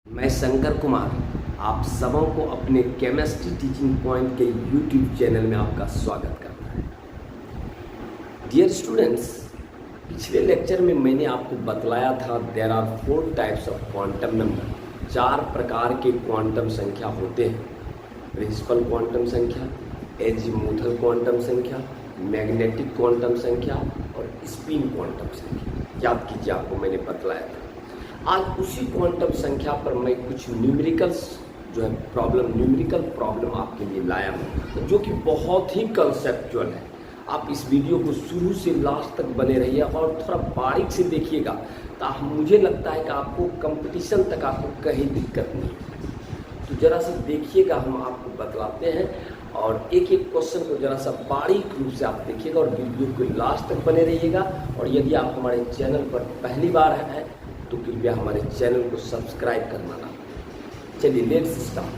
मैं शंकर कुमार आप सबों को अपने केमिस्ट्री टीचिंग पॉइंट के यूट्यूब चैनल में आपका स्वागत करता है। डियर स्टूडेंट्स, पिछले लेक्चर में मैंने आपको बतलाया था there are 4 types of quantum number. 4 प्रकार के क्वांटम संख्या होते हैं। प्रिंसिपल क्वांटम संख्या, एजीमुथल क्वांटम संख्या, मैग्नेटिक क्वांटम संख्या और स्पिन क्वांटम संख्या। याद कीजिए, आपको मैंने बतलाया था। आज उसी क्वांटम संख्या पर मैं कुछ न्यूमेरिकल प्रॉब्लम आपके लिए लाया हूँ, जो कि बहुत ही कंसेप्चुअल है। आप इस वीडियो को शुरू से लास्ट तक बने रहिए और थोड़ा बारीक से देखिएगा, तो मुझे लगता है कि आपको कंपटीशन तक आपको कहीं दिक्कत नहीं। तो ज़रा सा देखिएगा, हम आपको बतलाते हैं और एक एक क्वेश्चन को ज़रा सा बारीक रूप से आप देखिएगा और वीडियो को लास्ट तक बने रहिएगा। और यदि आप हमारे चैनल पर पहली बार हैं तो कृपया हमारे चैनल को सब्सक्राइब करना ना। चलिए लेट्स स्टार्ट।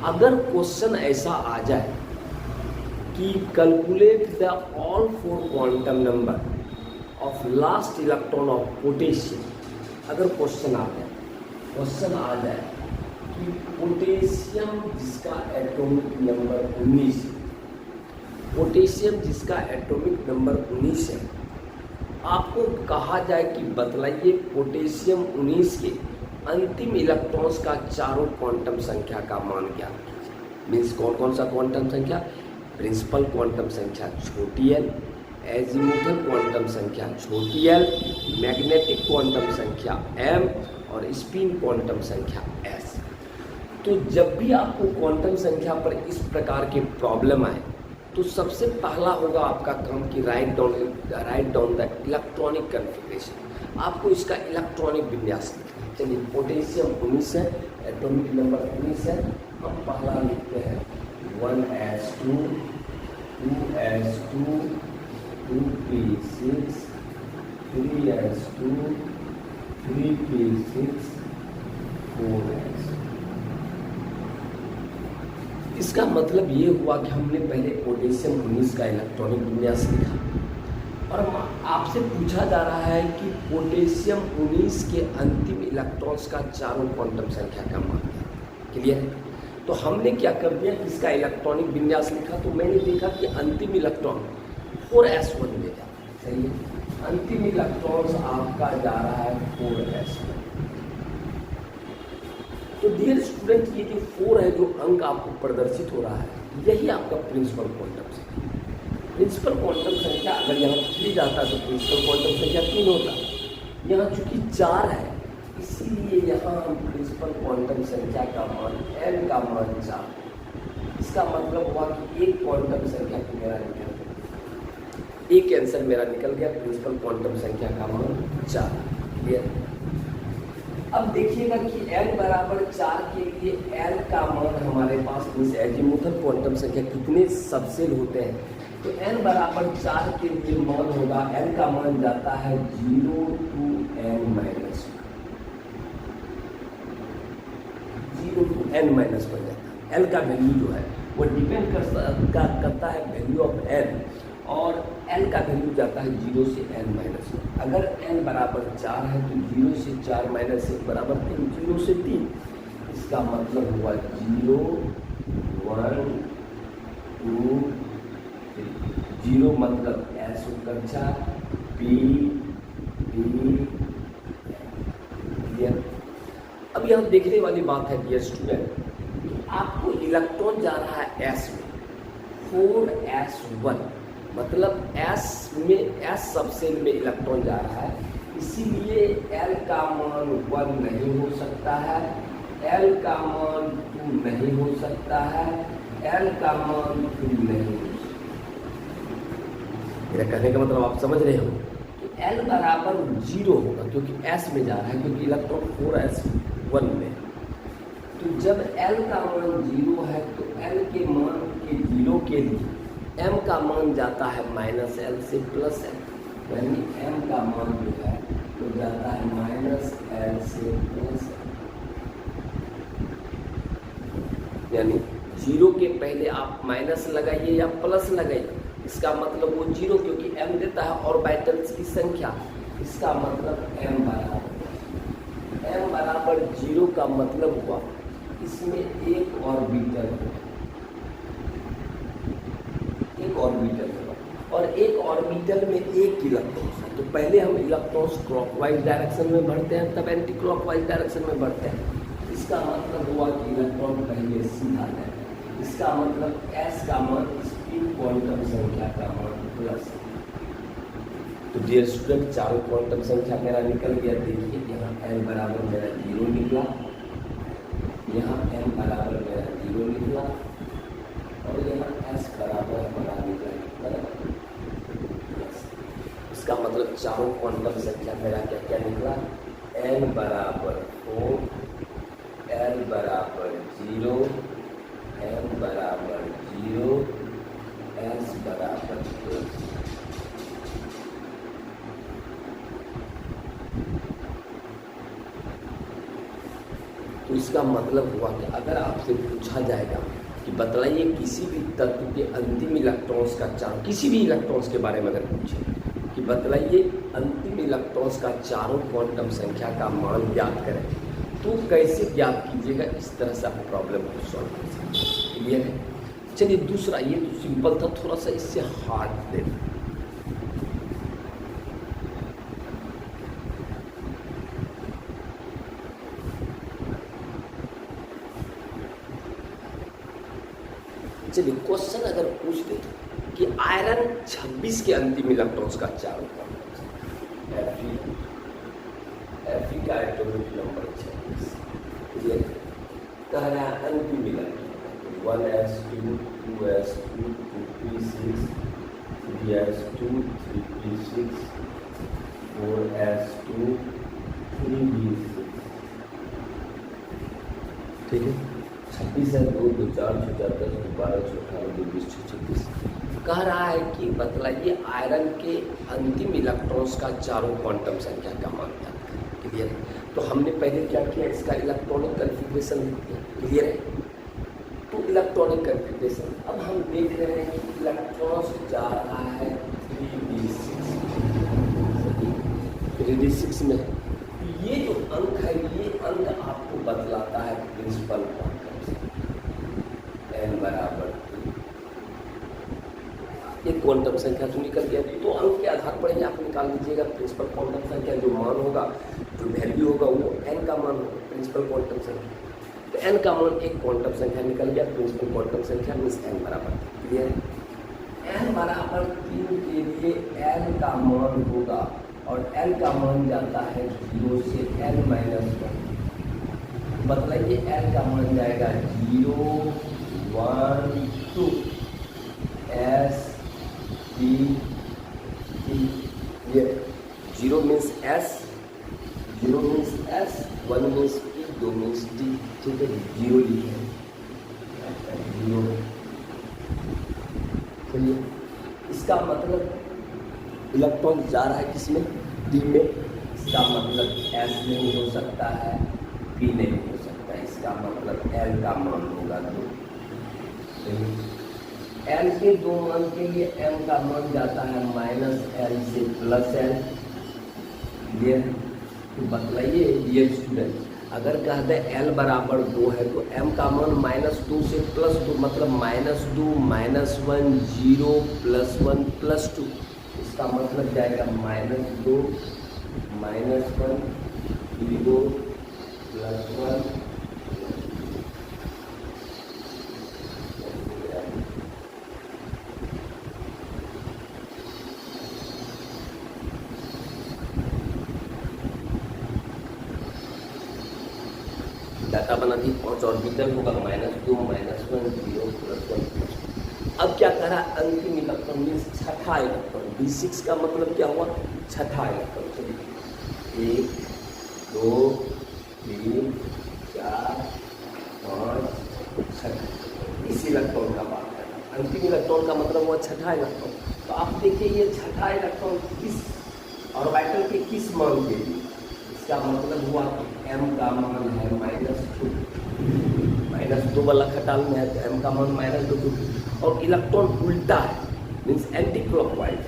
अगर क्वेश्चन ऐसा आ जाए कि calculate the all 4 quantum number of last electron of potassium, अगर क्वेश्चन आ जाए कि पोटेशियम जिसका एटॉमिक नंबर 19, पोटेशियम जिसका एटॉमिक नंबर 19 है, आपको कहा जाए कि बतलाइए पोटेशियम 19 के अंतिम इलेक्ट्रॉन्स का चारों क्वांटम संख्या का मान ज्ञात कीजिए। मीन्स कौन कौन सा क्वांटम संख्या? प्रिंसिपल क्वांटम संख्या छोटी एल, एजीमुथल क्वांटम संख्या छोटी एल, मैग्नेटिक क्वांटम संख्या एम और स्पिन क्वांटम संख्या एस। तो जब भी आपको क्वांटम संख्या पर इस प्रकार के प्रॉब्लम आए तो सबसे पहला होगा आपका काम कि write down the electronic configuration. आपको इसका इलेक्ट्रॉनिक विन्यास लिखना है। चलिए, पोटेशियम 19 है, एटॉमिक नंबर 19 है। हम पहला लिखते हैं 1s2, 2s2, 2p6, 3s2, 3p6, 4s। इसका मतलब ये हुआ कि हमने पहले पोटेशियम 19 का इलेक्ट्रॉनिक विन्यास लिखा और आपसे पूछा जा रहा है कि पोटेशियम 19 के अंतिम इलेक्ट्रॉन्स का चारों क्वांटम संख्या का मान क्या। क्लियर है? तो हमने क्या कर दिया कि इसका इलेक्ट्रॉनिक विन्यास लिखा, तो मैंने देखा कि अंतिम इलेक्ट्रॉन 4s1 में जा रहा है। सही है, अंतिम इलेक्ट्रॉन्स आपका जा रहा है 4s1। तो डियर स्टूडेंट, ये जो 4 है, जो अंक आपको प्रदर्शित हो रहा है, यही आपका प्रिंसिपल क्वांटम संख्या। प्रिंसिपल क्वांटम संख्या अगर यहाँ 3 जाता तो प्रिंसिपल क्वांटम संख्या 3 होता। यहाँ चूंकि 4 है, इसीलिए यहाँ हम प्रिंसिपल क्वांटम संख्या का मान n का मान 4। इसका मतलब हुआ कि एक क्वांटम संख्या को मेरा निकल गया, एक आंसर मेरा निकल गया, प्रिंसिपल क्वांटम संख्या का मान 4। क्लियर? अब देखिएगा कि n बराबर 4 के लिए l का मान हमारे पास एजीमुथल क्वांटम संख्या कितने सबसेल होते हैं, तो n बराबर 4 के लिए मान होगा, n का मान जाता है 0 to n-1, 0 to n-1 जाता है। l का वैल्यू जो है वो डिपेंड करता है वैल्यू ऑफ n, और n का वैल्यू जाता है 0 से n-1। अगर n बराबर 4 है तो 0 से 4 माइनस 1 बराबर 3, 0 से 3। इसका मतलब हुआ 0, 1, 2, 3। 0 मतलब s कक्षा p d। क्लियर? अब यहाँ देखने वाली बात है डियर स्टूडेंट, आपको इलेक्ट्रॉन जा रहा है s में, 4s1, मतलब S में S सबसेल में इलेक्ट्रॉन जा रहा है, इसीलिए L का मान 1 नहीं हो सकता है, L का मान 2 नहीं हो सकता है, L का मान 3 नहीं हो सकता। मेरा कहने का मतलब आप समझ रहे हो कि L बराबर 0 होगा, क्योंकि S में जा रहा है, क्योंकि इलेक्ट्रॉन 4s1 में। तो जब L का मान 0 है तो L के मान के 0 के लिए m का मान जाता है -l से +l, यानी m का मान जो है वो जाता है -l से +l। यानी 0 के पहले आप माइनस लगाइए या प्लस लगाइए, इसका मतलब वो 0, क्योंकि m देता है ऑर्बिटल्स की संख्या। इसका मतलब m बराबर 0 का मतलब हुआ इसमें एक ऑर्बिटल होगा, एक ऑर्बिटल होगा और एक ऑर्बिटल में एक इलेक्ट्रॉन है। तो पहले हम इलेक्ट्रॉन्स क्लॉकवाइज डायरेक्शन में बढ़ते हैं, तब एंटी क्लॉकवाइज डायरेक्शन में बढ़ते हैं। इसका मतलब हुआ कि इलेक्ट्रॉन पहले सीधा जाए। इसका मतलब s का मान स्पिन क्वांटम संख्या का मान प्लस। तो डियर स्टूडेंट, चारों क्वांटम संख्या मेरा निकल गया। देखिए यहाँ n बराबर मेरा 0 निकला, यहाँ m बराबर मेरा 0 निकला और यहाँ s बराबर हमारा निकला प्लस। इसका मतलब चारों क्वांटम संख्या मेरा क्या क्या निकला, n बराबर 4, l बराबर 0, m बराबर 0, s बराबर प्लस। तो इसका मतलब हुआ कि अगर आपसे पूछा जाएगा कि बतलाइए किसी भी तत्व के अंतिम इलेक्ट्रॉन्स का चार्ज, किसी भी इलेक्ट्रॉन्स के बारे में अगर पूछे कि बतलाइए अंतिम इलेक्ट्रॉन्स का चारों क्वांटम संख्या का मान ज्ञात करें, तो कैसे ज्ञात कीजिएगा, इस तरह से आप प्रॉब्लम को सॉल्व कर सकते हैं। क्लियर है? चलिए दूसरा, ये तो सिंपल था, थोड़ा सा इससे हार्ड दे। चलिए क्वेश्चन अगर पूछ दे कि आयरन 26 के अंतिम इलेक्ट्रॉन्स का चारों Fe का एटॉमिक नंबर 26 कह रहा है अंतिम electron 1s2 2s2 2p6 3s2 3p6 4s2 3b6। ठीक है, 26 है, 2 2 4 6 4 10 12 18 2 20 26। कह रहा है कि बतलाइए आयरन के अंतिम इलेक्ट्रॉन्स का चारों क्वांटम संख्या का मान ज्ञात करें। क्लियर है? तो हमने पहले क्या किया, इसका इलेक्ट्रॉनिक कन्फिग्रेशन लिख दिया। क्लियर है? तो इलेक्ट्रॉनिक कन्फिग्रेशन अब हम देख रहे हैं कि इलेक्ट्रॉन्स जा रहा है 3d6 में। ये जो अंक है, ये अंक आपको बतलाता है प्रिंसिपल क्वांटम n बराबर 2। एक क्वांटम संख्या तो निकल गया, तो अंक के आधार पर ही आप निकाल लीजिएगा प्रिंसिपल क्वांटम संख्या। जो मान होगा, जो वैल्यू होगा, वो n का मान होगा, प्रिंसिपल क्वांटम संख्या। तो n का मान एक क्वांटम संख्या निकल गया, प्रिंसिपल क्वांटम संख्या मीन्स n बराबर। क्लियर है? n बराबर 3 के लिए n का मान होगा और l का मान जाता है 0 से n माइनस 1। बतलाइए l का मान जाएगा 0 1 2 s p t। ये 0 means s, 0 means s, 1 means p, 2 means t। ठीक है, 0 लिखे 0। चलिए, इसका मतलब इलेक्ट्रॉन जा रहा है किसमें, d में। इसका मतलब s नहीं हो सकता है, p नहीं हो सकता है। इसका मतलब l का मान होगा 2। l के 2 मान के लिए m का मान जाता है -l से +l। क्लियर? तो बतलाइए डियर स्टूडेंट, अगर कह दे l बराबर 2 है तो m का मान -2 से +2, मतलब -2 -1 0 +1 +2। इसका मतलब जाएगा -2 -1 0 +1। डाटा बना दी, 5 ऑर्बिटल होगा, -2 -1 0 +1। अब क्या करा, अंतिम इलेक्ट्रॉन मीन्स छठा इलेक्ट्रॉन। B6 का मतलब क्या हुआ, छठा इलेक्ट्रॉन। चलिए 1 2 3 4 5 6 इस इलेक्ट्रॉन का बात करना। अंतिम इलेक्ट्रॉन का मतलब हुआ छठा इलेक्ट्रॉन। तो आप देखिए ये छठा इलेक्ट्रॉन किस ऑर्बिटल के किस मान के लिए, इसका मतलब हुआ कि m का मान है -2 वाला खटाल में है, तो m का मान -2। और इलेक्ट्रॉन उल्टा है, मीन्स एंटी क्लॉकवाइज,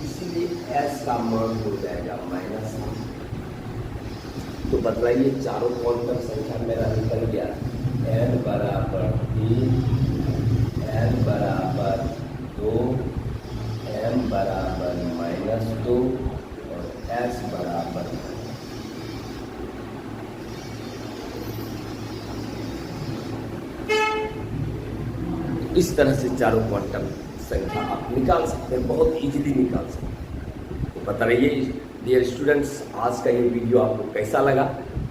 इसीलिए s का मान हो जाएगा -1। तो बतलाइए चारों क्वांटम संख्या मेरा निकल गया। n बराबर 3, n बराबर 2, m बराबर -2 और s बराबर 1। इस तरह से चारों क्वांटम संख्या आप निकाल सकते हैं, बहुत इजीली निकाल सकते हैं। तो बताइए डियर स्टूडेंट्स, आज का ये वीडियो आपको कैसा लगा,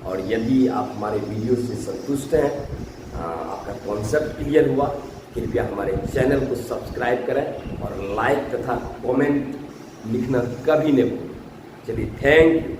और यदि आप हमारे वीडियो से संतुष्ट हैं, आपका कॉन्सेप्ट क्लियर हुआ, कृपया हमारे चैनल को सब्सक्राइब करें और लाइक तथा कमेंट लिखना कभी नहीं भूलें। चलिए, थैंक यू।